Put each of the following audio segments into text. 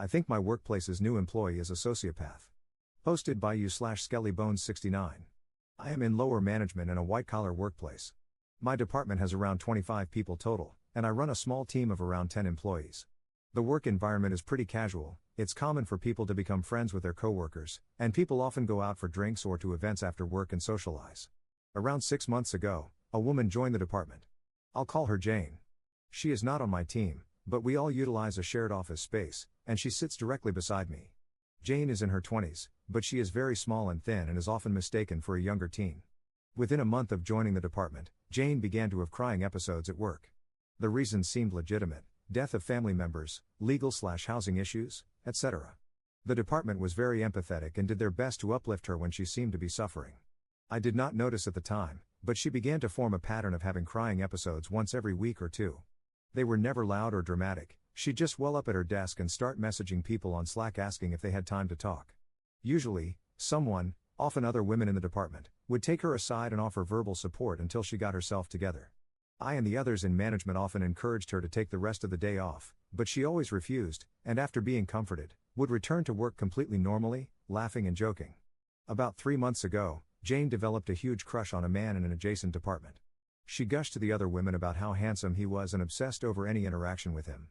I think my workplace's new employee is a sociopath. Posted by you/SkellyBones69. I am in lower management in a white-collar workplace. My department has around 25 people total, and I run a small team of around 10 employees. The work environment is pretty casual. It's common for people to become friends with their coworkers, and people often go out for drinks or to events after work and socialize. Around 6 months ago, a woman joined the department. I'll call her Jane. She is not on my team, but we all utilize a shared office space, and she sits directly beside me. Jane is in her 20s, but she is very small and thin and is often mistaken for a younger teen. Within a month of joining the department, Jane began to have crying episodes at work. The reasons seemed legitimate: death of family members, legal/housing issues, etc. The department was very empathetic and did their best to uplift her when she seemed to be suffering. I did not notice at the time, but she began to form a pattern of having crying episodes once every week or two. They were never loud or dramatic. She'd just well up at her desk and start messaging people on Slack asking if they had time to talk. Usually, someone, often other women in the department, would take her aside and offer verbal support until she got herself together. I and the others in management often encouraged her to take the rest of the day off, but she always refused, and after being comforted, would return to work completely normally, laughing and joking. About 3 months ago, Jane developed a huge crush on a man in an adjacent department. She gushed to the other women about how handsome he was and obsessed over any interaction with him.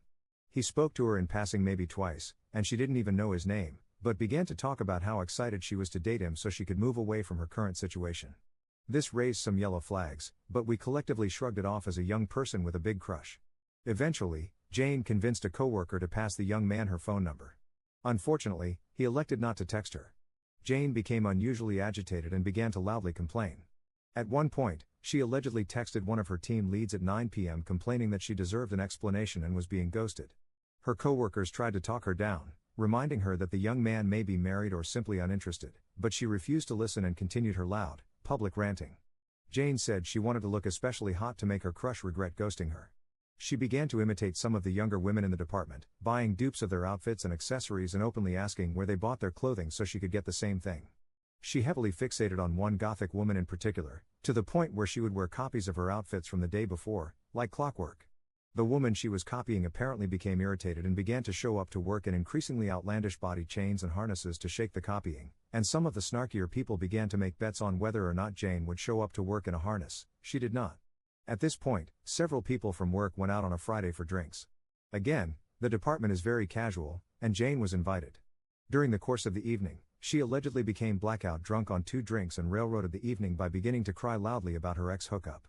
He spoke to her in passing maybe twice, and she didn't even know his name, but began to talk about how excited she was to date him so she could move away from her current situation. This raised some yellow flags, but we collectively shrugged it off as a young person with a big crush. Eventually, Jane convinced a coworker to pass the young man her phone number. Unfortunately, he elected not to text her. Jane became unusually agitated and began to loudly complain. At one point, she allegedly texted one of her team leads at 9 p.m. complaining that she deserved an explanation and was being ghosted. Her coworkers tried to talk her down, reminding her that the young man may be married or simply uninterested, but she refused to listen and continued her loud, public ranting. Jane said she wanted to look especially hot to make her crush regret ghosting her. She began to imitate some of the younger women in the department, buying dupes of their outfits and accessories and openly asking where they bought their clothing so she could get the same thing. She heavily fixated on one gothic woman in particular, to the point where she would wear copies of her outfits from the day before, like clockwork. The woman she was copying apparently became irritated and began to show up to work in increasingly outlandish body chains and harnesses to shake the copying, and some of the snarkier people began to make bets on whether or not Jane would show up to work in a harness. She did not. At this point, several people from work went out on a Friday for drinks. Again, the department is very casual, and Jane was invited. During the course of the evening, she allegedly became blackout drunk on 2 drinks and railroaded the evening by beginning to cry loudly about her ex-hookup.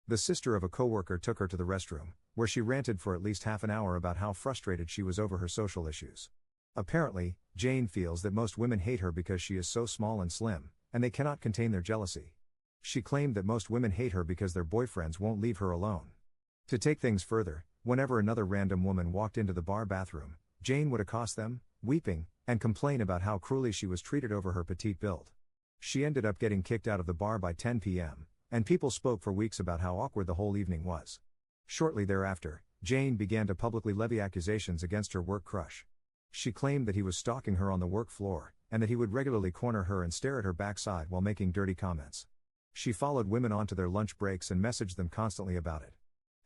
The sister of a coworker took her to the restroom, where she ranted for at least half an hour about how frustrated she was over her social issues. Apparently, Jane feels that most women hate her because she is so small and slim, and they cannot contain their jealousy. She claimed that most women hate her because their boyfriends won't leave her alone. To take things further, whenever another random woman walked into the bar bathroom, Jane would accost them, weeping, and complain about how cruelly she was treated over her petite build. She ended up getting kicked out of the bar by 10 p.m., and people spoke for weeks about how awkward the whole evening was. Shortly thereafter, Jane began to publicly levy accusations against her work crush. She claimed that he was stalking her on the work floor, and that he would regularly corner her and stare at her backside while making dirty comments. She followed women onto their lunch breaks and messaged them constantly about it.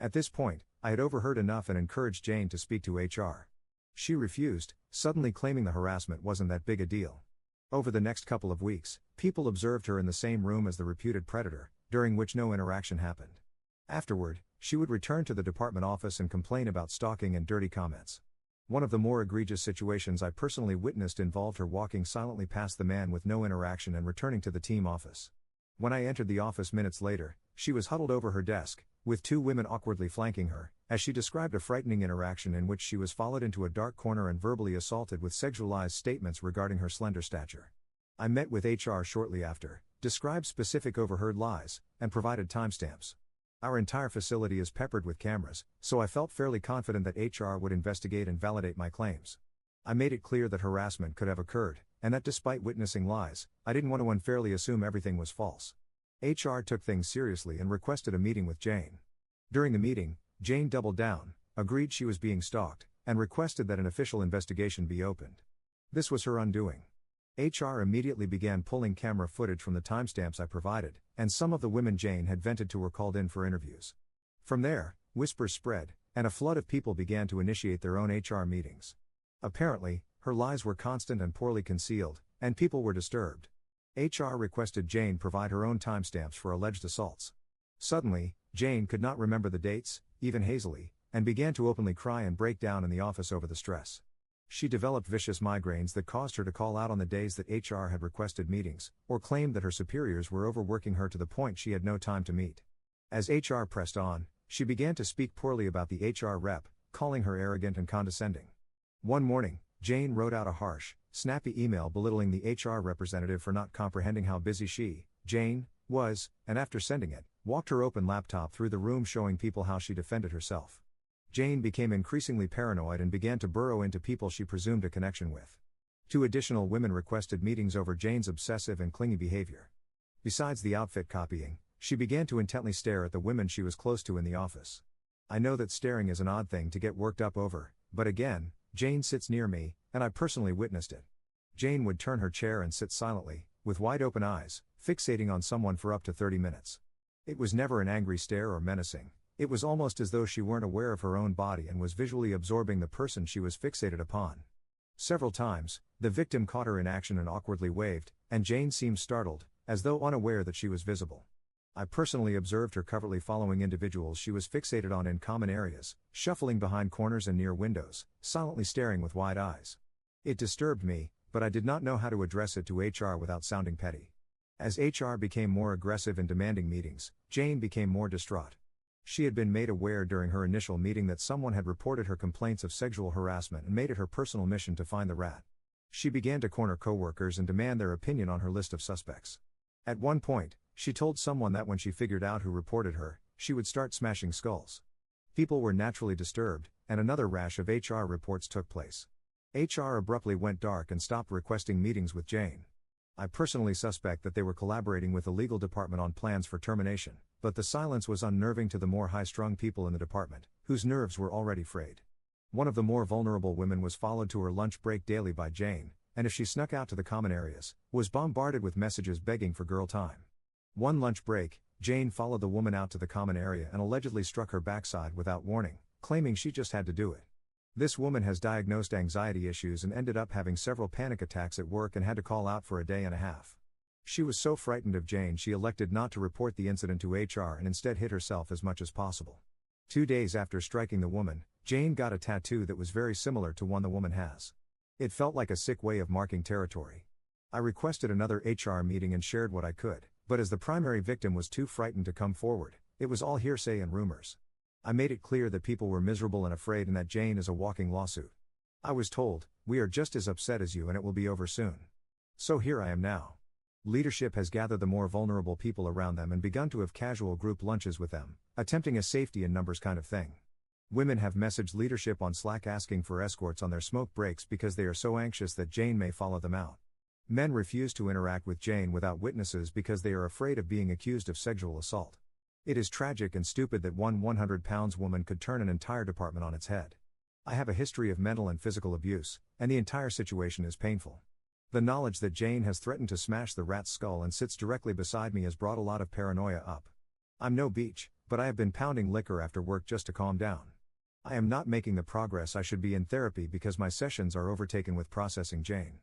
At this point, I had overheard enough and encouraged Jane to speak to HR. She refused, suddenly claiming the harassment wasn't that big a deal. Over the next couple of weeks, people observed her in the same room as the reputed predator, during which no interaction happened. Afterward, she would return to the department office and complain about stalking and dirty comments. One of the more egregious situations I personally witnessed involved her walking silently past the man with no interaction and returning to the team office. When I entered the office minutes later, she was huddled over her desk, with 2 women awkwardly flanking her, as she described a frightening interaction in which she was followed into a dark corner and verbally assaulted with sexualized statements regarding her slender stature. I met with HR shortly after, described specific overheard lies, and provided timestamps. Our entire facility is peppered with cameras, so I felt fairly confident that HR would investigate and validate my claims. I made it clear that harassment could have occurred, and that despite witnessing lies, I didn't want to unfairly assume everything was false. HR took things seriously and requested a meeting with Jane. During the meeting, Jane doubled down, agreed she was being stalked, and requested that an official investigation be opened. This was her undoing. HR immediately began pulling camera footage from the timestamps I provided, and some of the women Jane had vented to were called in for interviews. From there, whispers spread, and a flood of people began to initiate their own HR meetings. Apparently, her lies were constant and poorly concealed, and people were disturbed. HR requested Jane provide her own timestamps for alleged assaults. Suddenly, Jane could not remember the dates, even hazily, and began to openly cry and break down in the office over the stress. She developed vicious migraines that caused her to call out on the days that HR had requested meetings, or claimed that her superiors were overworking her to the point she had no time to meet. As HR pressed on, she began to speak poorly about the HR rep, calling her arrogant and condescending. One morning, Jane wrote out a harsh, snappy email belittling the HR representative for not comprehending how busy she, Jane, was, and after sending it, walked her open laptop through the room showing people how she defended herself. Jane became increasingly paranoid and began to burrow into people she presumed a connection with. 2 additional women requested meetings over Jane's obsessive and clingy behavior. Besides the outfit copying, she began to intently stare at the women she was close to in the office. I know that staring is an odd thing to get worked up over, but again, Jane sits near me, and I personally witnessed it. Jane would turn her chair and sit silently, with wide open eyes, fixating on someone for up to 30 minutes. It was never an angry stare or menacing. It was almost as though she weren't aware of her own body and was visually absorbing the person she was fixated upon. Several times, the victim caught her in action and awkwardly waved, and Jane seemed startled, as though unaware that she was visible. I personally observed her covertly following individuals she was fixated on in common areas, shuffling behind corners and near windows, silently staring with wide eyes. It disturbed me, but I did not know how to address it to HR without sounding petty. As HR became more aggressive in demanding meetings, Jane became more distraught. She had been made aware during her initial meeting that someone had reported her complaints of sexual harassment and made it her personal mission to find the rat. She began to corner coworkers and demand their opinion on her list of suspects. At one point, she told someone that when she figured out who reported her, she would start smashing skulls. People were naturally disturbed, and another rash of HR reports took place. HR abruptly went dark and stopped requesting meetings with Jane. I personally suspect that they were collaborating with the legal department on plans for termination, but the silence was unnerving to the more high-strung people in the department, whose nerves were already frayed. One of the more vulnerable women was followed to her lunch break daily by Jane, and if she snuck out to the common areas, was bombarded with messages begging for girl time. One lunch break, Jane followed the woman out to the common area and allegedly struck her backside without warning, claiming she just had to do it. This woman has diagnosed anxiety issues and ended up having several panic attacks at work and had to call out for a day and a half. She was so frightened of Jane she elected not to report the incident to HR and instead hid herself as much as possible. 2 days after striking the woman, Jane got a tattoo that was very similar to one the woman has. It felt like a sick way of marking territory. I requested another HR meeting and shared what I could, but as the primary victim was too frightened to come forward, it was all hearsay and rumors. I made it clear that people were miserable and afraid and that Jane is a walking lawsuit. I was told, "We are just as upset as you and it will be over soon." So here I am now. Leadership has gathered the more vulnerable people around them and begun to have casual group lunches with them, attempting a safety in numbers kind of thing. Women have messaged leadership on Slack asking for escorts on their smoke breaks because they are so anxious that Jane may follow them out. Men refuse to interact with Jane without witnesses because they are afraid of being accused of sexual assault. It is tragic and stupid that one 100-pound woman could turn an entire department on its head. I have a history of mental and physical abuse, and the entire situation is painful. The knowledge that Jane has threatened to smash the rat's skull and sits directly beside me has brought a lot of paranoia up. I'm no beach, but I have been pounding liquor after work just to calm down. I am not making the progress I should be in therapy because my sessions are overtaken with processing Jane.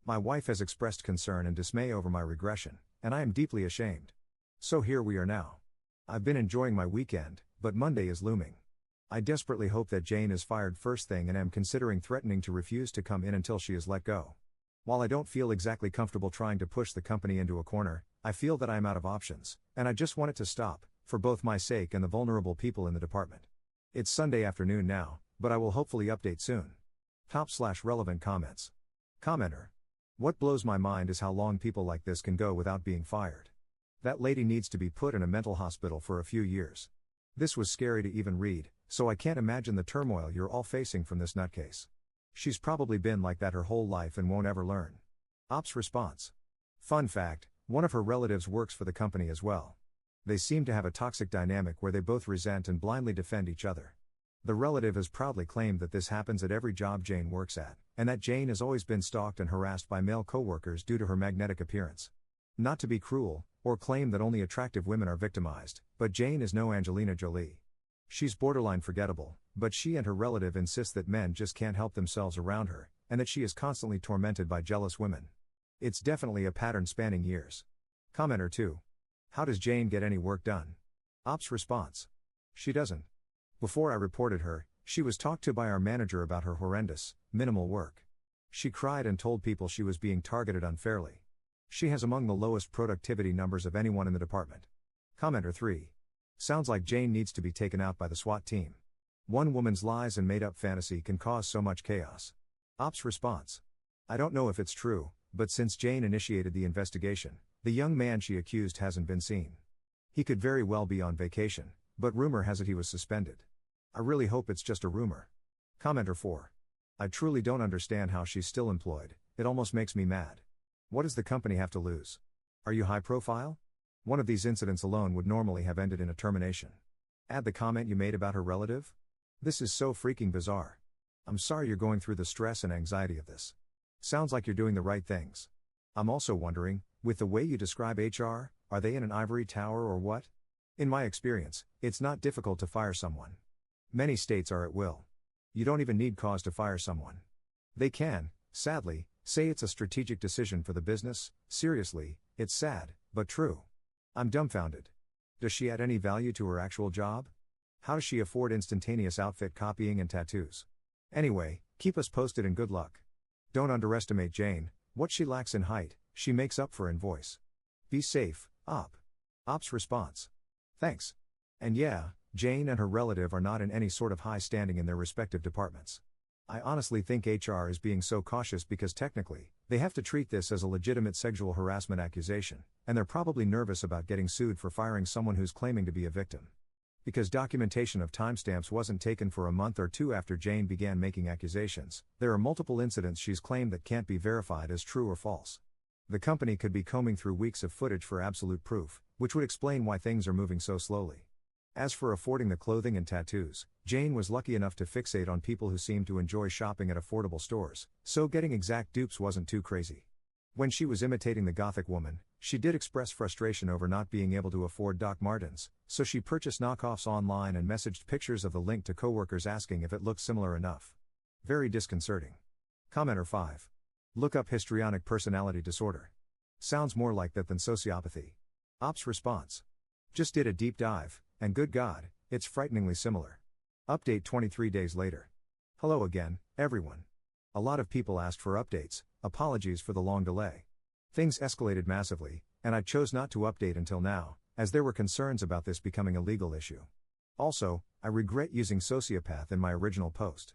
My wife has expressed concern and dismay over my regression, and I am deeply ashamed. So here we are now. I've been enjoying my weekend, but Monday is looming. I desperately hope that Jane is fired first thing and am considering threatening to refuse to come in until she is let go. While I don't feel exactly comfortable trying to push the company into a corner, I feel that I am out of options, and I just want it to stop, for both my sake and the vulnerable people in the department. It's Sunday afternoon now, but I will hopefully update soon. Top/relevant comments. Commenter. What blows my mind is how long people like this can go without being fired. That lady needs to be put in a mental hospital for a few years. This was scary to even read, so I can't imagine the turmoil you're all facing from this nutcase. She's probably been like that her whole life and won't ever learn. Ops response. Fun fact, one of her relatives works for the company as well. They seem to have a toxic dynamic where they both resent and blindly defend each other. The relative has proudly claimed that this happens at every job Jane works at, and that Jane has always been stalked and harassed by male coworkers due to her magnetic appearance. Not to be cruel, or claim that only attractive women are victimized, but Jane is no Angelina Jolie. She's borderline forgettable, but she and her relative insist that men just can't help themselves around her, and that she is constantly tormented by jealous women. It's definitely a pattern spanning years. Commenter 2. How does Jane get any work done? Ops response. She doesn't. Before I reported her, she was talked to by our manager about her horrendous, minimal work. She cried and told people she was being targeted unfairly. She has among the lowest productivity numbers of anyone in the department. Commenter 3. Sounds like Jane needs to be taken out by the SWAT team. One woman's lies and made-up fantasy can cause so much chaos. Ops response. I don't know if it's true, but since Jane initiated the investigation, the young man she accused hasn't been seen. He could very well be on vacation, but rumor has it he was suspended. I really hope it's just a rumor. Commenter 4. I truly don't understand how she's still employed, it almost makes me mad. What does the company have to lose? Are you high profile? One of these incidents alone would normally have ended in a termination. Add the comment you made about her relative? This is so freaking bizarre. I'm sorry you're going through the stress and anxiety of this. Sounds like you're doing the right things. I'm also wondering, with the way you describe HR, are they in an ivory tower or what? In my experience, it's not difficult to fire someone. Many states are at will. You don't even need cause to fire someone. They can, sadly, say it's a strategic decision for the business. Seriously, it's sad, but true. I'm dumbfounded. Does she add any value to her actual job? How does she afford instantaneous outfit copying and tattoos? Anyway, keep us posted and good luck. Don't underestimate Jane. What she lacks in height, she makes up for in voice. Be safe, Op. Ops response. Thanks. And yeah, Jane and her relative are not in any sort of high standing in their respective departments. I honestly think HR is being so cautious because technically, they have to treat this as a legitimate sexual harassment accusation, and they're probably nervous about getting sued for firing someone who's claiming to be a victim. Because documentation of timestamps wasn't taken for a month or two after Jane began making accusations, there are multiple incidents she's claimed that can't be verified as true or false. The company could be combing through weeks of footage for absolute proof, which would explain why things are moving so slowly. As for affording the clothing and tattoos, Jane was lucky enough to fixate on people who seemed to enjoy shopping at affordable stores, so getting exact dupes wasn't too crazy. When she was imitating the Gothic woman, she did express frustration over not being able to afford Doc Martens, so she purchased knockoffs online and messaged pictures of the link to coworkers asking if it looked similar enough. Very disconcerting. Commenter 5. Look up histrionic personality disorder. Sounds more like that than sociopathy. Ops response. Just did a deep dive, and good God, it's frighteningly similar. Update 23 days later. Hello again, everyone. A lot of people asked for updates, apologies for the long delay. Things escalated massively, and I chose not to update until now, as there were concerns about this becoming a legal issue. Also, I regret using Sociopath in my original post.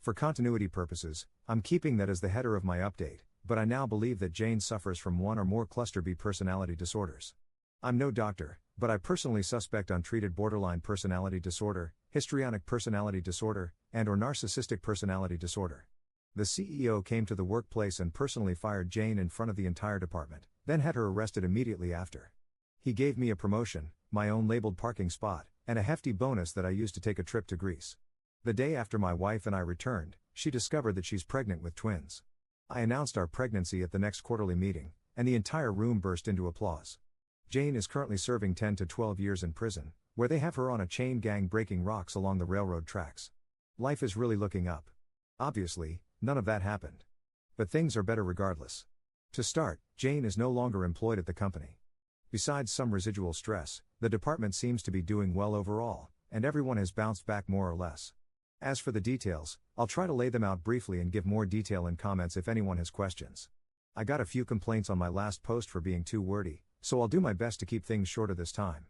For continuity purposes, I'm keeping that as the header of my update, but I now believe that Jane suffers from one or more cluster B personality disorders. I'm no doctor, but I personally suspect untreated borderline personality disorder, histrionic personality disorder, and/or narcissistic personality disorder. The CEO came to the workplace and personally fired Jane in front of the entire department, then had her arrested immediately after. He gave me a promotion, my own labeled parking spot, and a hefty bonus that I used to take a trip to Greece. The day after my wife and I returned, she discovered that she's pregnant with twins. I announced our pregnancy at the next quarterly meeting, and the entire room burst into applause. Jane is currently serving 10 to 12 years in prison, where they have her on a chain gang breaking rocks along the railroad tracks. Life is really looking up. Obviously, none of that happened. But things are better regardless. To start, Jane is no longer employed at the company. Besides some residual stress, the department seems to be doing well overall, and everyone has bounced back more or less. As for the details, I'll try to lay them out briefly and give more detail in comments if anyone has questions. I got a few complaints on my last post for being too wordy, so I'll do my best to keep things shorter this time.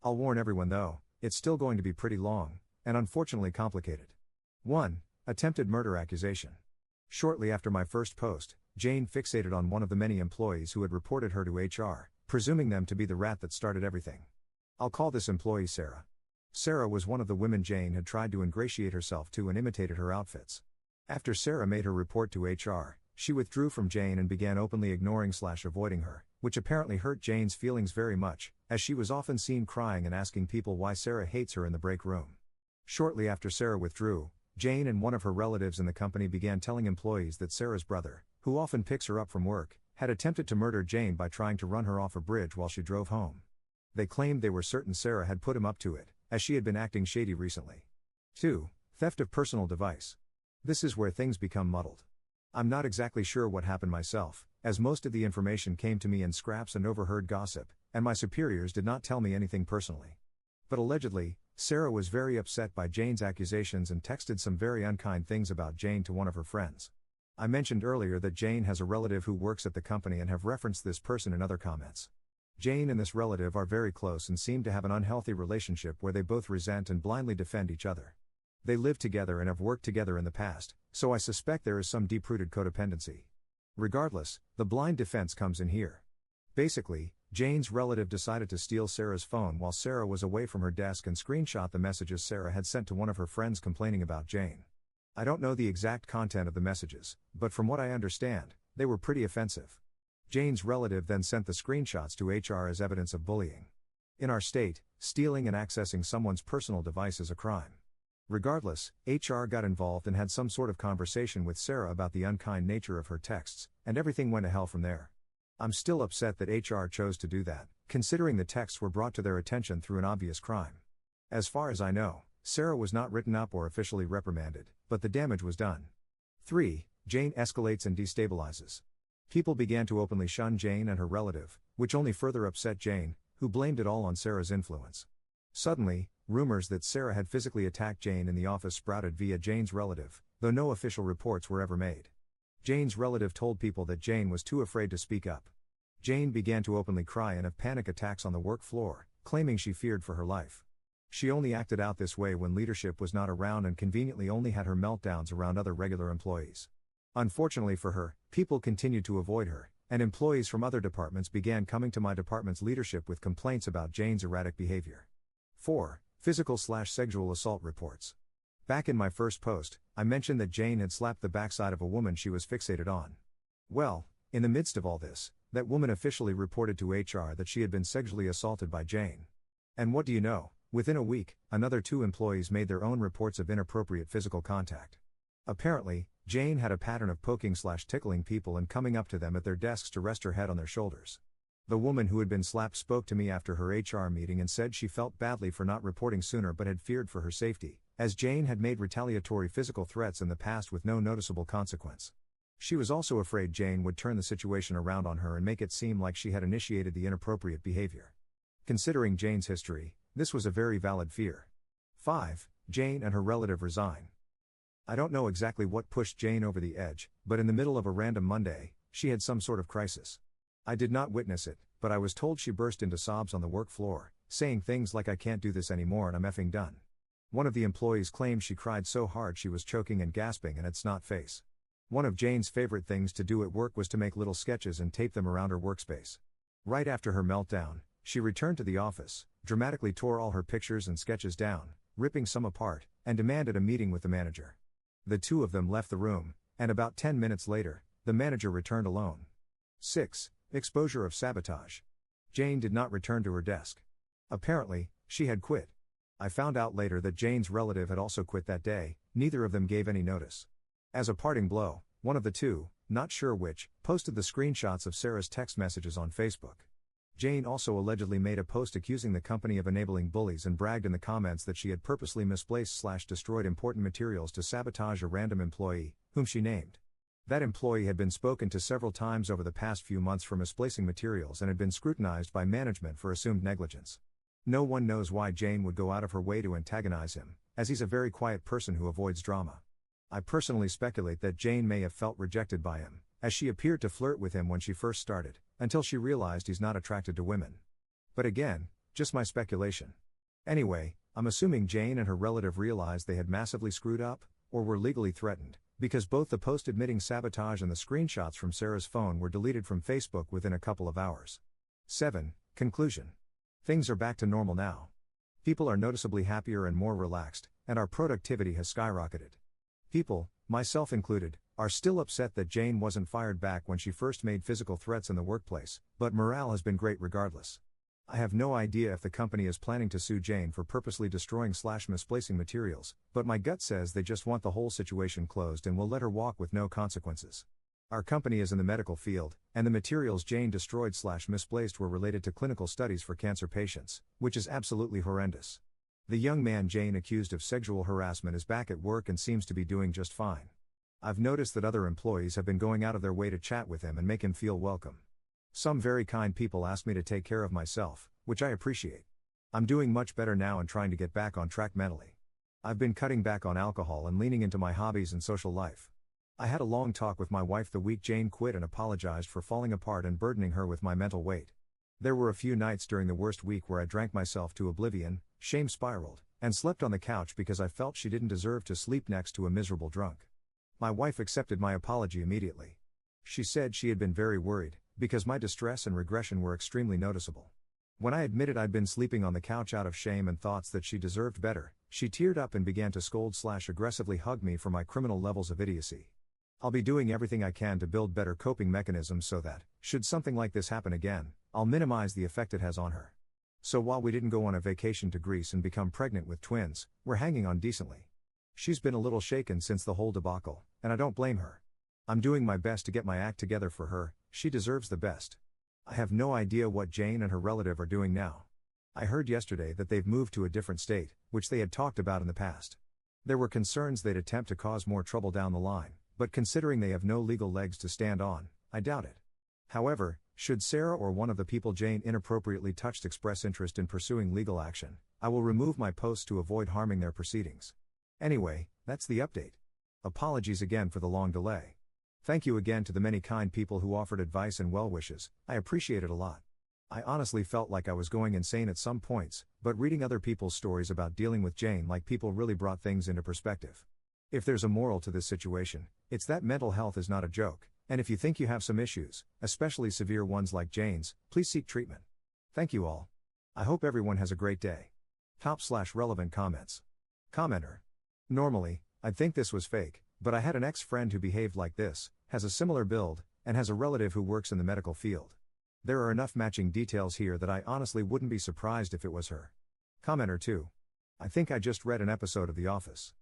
I'll warn everyone though, it's still going to be pretty long, and unfortunately complicated. 1. Attempted murder accusation. Shortly after my first post, Jane fixated on one of the many employees who had reported her to HR, presuming them to be the rat that started everything. I'll call this employee Sarah. Sarah was one of the women Jane had tried to ingratiate herself to and imitated her outfits. After Sarah made her report to HR, she withdrew from Jane and began openly ignoring/avoiding her, which apparently hurt Jane's feelings very much, as she was often seen crying and asking people why Sarah hates her in the break room. Shortly after Sarah withdrew, Jane and one of her relatives in the company began telling employees that Sarah's brother, who often picks her up from work, had attempted to murder Jane by trying to run her off a bridge while she drove home. They claimed they were certain Sarah had put him up to it, as she had been acting shady recently. 2. Theft of personal device. This is where things become muddled. I'm not exactly sure what happened myself, as most of the information came to me in scraps and overheard gossip, and my superiors did not tell me anything personally. But allegedly, Sarah was very upset by Jane's accusations and texted some very unkind things about Jane to one of her friends. I mentioned earlier that Jane has a relative who works at the company and have referenced this person in other comments. Jane and this relative are very close and seem to have an unhealthy relationship where they both resent and blindly defend each other. They live together and have worked together in the past, so I suspect there is some deep-rooted codependency. Regardless, the blind defense comes in here. Basically, Jane's relative decided to steal Sarah's phone while Sarah was away from her desk and screenshot the messages Sarah had sent to one of her friends complaining about Jane. I don't know the exact content of the messages, but from what I understand, they were pretty offensive. Jane's relative then sent the screenshots to HR as evidence of bullying. In our state, stealing and accessing someone's personal device is a crime. Regardless, HR got involved and had some sort of conversation with Sarah about the unkind nature of her texts, and everything went to hell from there. I'm still upset that HR chose to do that, considering the texts were brought to their attention through an obvious crime. As far as I know, Sarah was not written up or officially reprimanded, but the damage was done. 3. Jane escalates and destabilizes. People began to openly shun Jane and her relative, which only further upset Jane, who blamed it all on Sarah's influence. Suddenly, rumors that Sarah had physically attacked Jane in the office sprouted via Jane's relative, though no official reports were ever made. Jane's relative told people that Jane was too afraid to speak up. Jane began to openly cry and have panic attacks on the work floor, claiming she feared for her life. She only acted out this way when leadership was not around and conveniently only had her meltdowns around other regular employees. Unfortunately for her, people continued to avoid her, and employees from other departments began coming to my department's leadership with complaints about Jane's erratic behavior. 4. Physical/sexual assault reports. Back in my first post, I mentioned that Jane had slapped the backside of a woman she was fixated on. Well, in the midst of all this, that woman officially reported to HR that she had been sexually assaulted by Jane. And what do you know? Within a week, another 2 employees made their own reports of inappropriate physical contact. Apparently, Jane had a pattern of poking/tickling people and coming up to them at their desks to rest her head on their shoulders. The woman who had been slapped spoke to me after her HR meeting and said she felt badly for not reporting sooner but had feared for her safety, as Jane had made retaliatory physical threats in the past with no noticeable consequence. She was also afraid Jane would turn the situation around on her and make it seem like she had initiated the inappropriate behavior. Considering Jane's history, this was a very valid fear. 5. Jane and her relative resign. I don't know exactly what pushed Jane over the edge, but in the middle of a random Monday, she had some sort of crisis. I did not witness it, but I was told she burst into sobs on the work floor, saying things like "I can't do this anymore and I'm effing done." One of the employees claimed she cried so hard she was choking and gasping and had snot face. One of Jane's favorite things to do at work was to make little sketches and tape them around her workspace. Right after her meltdown, she returned to the office, dramatically tore all her pictures and sketches down, ripping some apart, and demanded a meeting with the manager. The 2 of them left the room, and about 10 minutes later, the manager returned alone. 6. Exposure of sabotage. Jane did not return to her desk. Apparently, she had quit. I found out later that Jane's relative had also quit that day. Neither of them gave any notice. As a parting blow, one of the 2, not sure which, posted the screenshots of Sarah's text messages on Facebook. Jane also allegedly made a post accusing the company of enabling bullies and bragged in the comments that she had purposely misplaced/destroyed important materials to sabotage a random employee, whom she named. That employee had been spoken to several times over the past few months for misplacing materials and had been scrutinized by management for assumed negligence. No one knows why Jane would go out of her way to antagonize him, as he's a very quiet person who avoids drama. I personally speculate that Jane may have felt rejected by him, as she appeared to flirt with him when she first started, until she realized he's not attracted to women. But again, just my speculation. Anyway, I'm assuming Jane and her relative realized they had massively screwed up, or were legally threatened, because both the post admitting sabotage and the screenshots from Sarah's phone were deleted from Facebook within a couple of hours. 7. Conclusion. Things are back to normal now. People are noticeably happier and more relaxed, and our productivity has skyrocketed. People, myself included, are still upset that Jane wasn't fired back when she first made physical threats in the workplace, but morale has been great regardless. I have no idea if the company is planning to sue Jane for purposely destroying/misplacing materials, but my gut says they just want the whole situation closed and will let her walk with no consequences. Our company is in the medical field, and the materials Jane destroyed/misplaced were related to clinical studies for cancer patients, which is absolutely horrendous. The young man Jane accused of sexual harassment is back at work and seems to be doing just fine. I've noticed that other employees have been going out of their way to chat with him and make him feel welcome. Some very kind people asked me to take care of myself, which I appreciate. I'm doing much better now and trying to get back on track mentally. I've been cutting back on alcohol and leaning into my hobbies and social life. I had a long talk with my wife the week Jane quit and apologized for falling apart and burdening her with my mental weight. There were a few nights during the worst week where I drank myself to oblivion, shame spiraled, and slept on the couch because I felt she didn't deserve to sleep next to a miserable drunk. My wife accepted my apology immediately. She said she had been very worried, because my distress and regression were extremely noticeable. When I admitted I'd been sleeping on the couch out of shame and thoughts that she deserved better, she teared up and began to scold/aggressively hug me for my criminal levels of idiocy. I'll be doing everything I can to build better coping mechanisms so that, should something like this happen again, I'll minimize the effect it has on her. So while we didn't go on a vacation to Greece and become pregnant with twins, we're hanging on decently. She's been a little shaken since the whole debacle, and I don't blame her. I'm doing my best to get my act together for her, she deserves the best. I have no idea what Jane and her relative are doing now. I heard yesterday that they've moved to a different state, which they had talked about in the past. There were concerns they'd attempt to cause more trouble down the line, but considering they have no legal legs to stand on, I doubt it. However, should Sarah or one of the people Jane inappropriately touched express interest in pursuing legal action, I will remove my posts to avoid harming their proceedings. Anyway, that's the update. Apologies again for the long delay. Thank you again to the many kind people who offered advice and well wishes, I appreciate it a lot. I honestly felt like I was going insane at some points, but reading other people's stories about dealing with Jane like people really brought things into perspective. If there's a moral to this situation, it's that mental health is not a joke, and if you think you have some issues, especially severe ones like Jane's, please seek treatment. Thank you all. I hope everyone has a great day. Top/relevant comments. Commenter. Normally, I'd think this was fake, but I had an ex-friend who behaved like this, has a similar build, and has a relative who works in the medical field. There are enough matching details here that I honestly wouldn't be surprised if it was her. Commenter 2. I think I just read an episode of The Office.